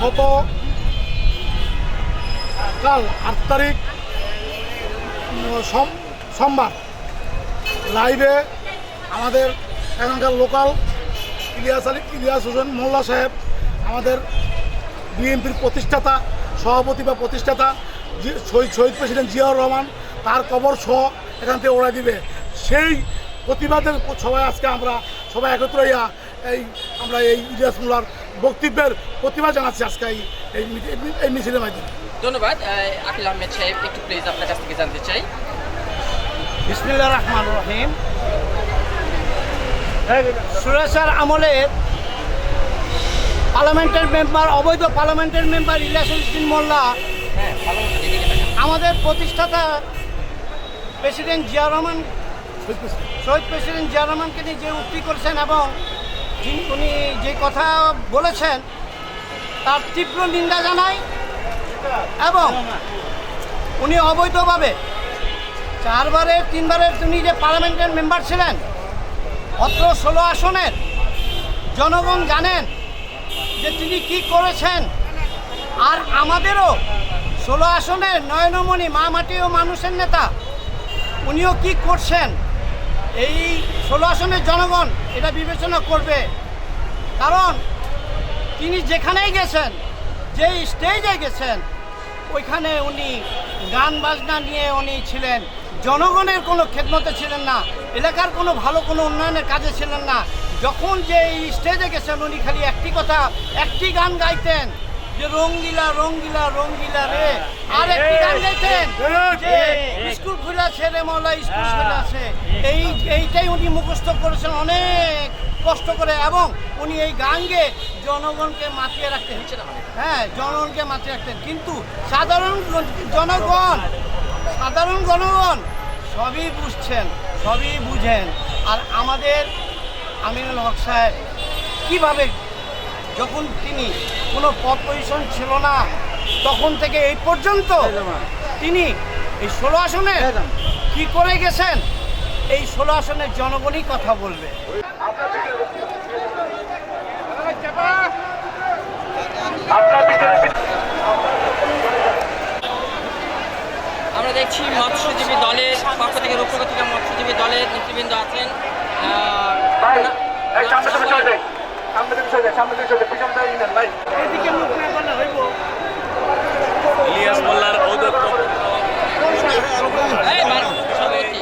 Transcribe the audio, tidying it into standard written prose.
গত কাল 8 তারিখ সোমবার লাইভে আমাদের এখানকার লোকাল ইলিয়াস হোসেন মোল্লা সাহেব, আমাদের বিএনপির প্রতিষ্ঠাতা সভাপতি বা প্রতিষ্ঠাতা শহীদ প্রেসিডেন্ট জিয়াউর রহমান, তার কবর সহ এখান থেকে ওড়াই দিবে। সেই প্রতিবাদের সবাই আজকে আমরা সবাই একত্র হইয়া আমরা এই ইলিয়াস মোল্লার বক্তব্যের প্রতিবাদ জানাচ্ছি আজকে এই মিছিলের মাধ্যমে। ধন্যবাদ। আকিল আহমেদ সাহেব, একটু প্লিজ আপনার কাছ থেকে জানতে চাই। বিসমিল্লাহির রহমানির রহিম। সুরেশের আমলের পার্লামেন্টের মেম্বার, অবৈধ পার্লামেন্টের মেম্বার ইলিয়াস উদ্দিন মোল্লা আমাদের প্রতিষ্ঠাতা প্রেসিডেন্ট জিয়াউর রহমান, শহীদ প্রেসিডেন্ট জিয়াউর রহমানকে নিয়ে যে উক্তি করেছেন এবং উনি যে কথা বলেছেন তার তীব্র নিন্দা জানাই। এবং উনি অবৈধভাবে 3বারের উনি যে পার্লামেন্টের মেম্বার ছিলেন, অত্র 16 আসনের জনগণ জানেন যে তিনি কি করেছেন। আর আমাদেরও 16 আসনের নয়নমণি মা মাটি ও মানুষের নেতা, উনিও কি করছেন এই 16 আসনের জনগণ এটা বিবেচনা করবে। কারণ তিনি যেখানেই গেছেন, যে স্টেজে গেছেন, ওইখানে উনি গান বাজনা নিয়ে উনি ছিলেন, জনগণের কোনো খেদমতে ছিলেন না, এলাকার কোনো ভালো কোনো উন্নয়নের কাজে ছিলেন না। যখন যে স্টেজে গেছেন উনি খালি একটি গান গাইতেন, যে রঙ্গিলা রঙ্গিলা রঙ্গিলা রে, আর একটি গান গাইতেন যে স্কুল খুলেছে রে মৌলা স্কুল খুলেছে। এইটাই উনি মুখস্থ করেছেন অনেক কষ্ট করে, এবং উনি এই গান গেয়ে জনগণকে মাতিয়ে রাখতেন। হ্যাঁ, জনগণকে মাতিয়ে রাখতেন। কিন্তু সাধারণ জনগণ সবই বুঝছেন, সবই বুঝেন। আর আমাদের আমিনুল হক সাহেব কীভাবে, যখন তিনি কোনো পদ পজিশন ছিল না তখন থেকে এই পর্যন্ত তিনি এই 16 আসনে কী করে গেছেন, এই 16 আসনের জনগণই কথা বলবে। আমরা দেখছি মৎস্যজীবী দলের পক্ষ থেকে, রূপকথিকা মৎস্যজীবী দলের নেতৃবৃন্দ আছেন। ইলিয়াস মোল্লার ঔদত্য সভাপতি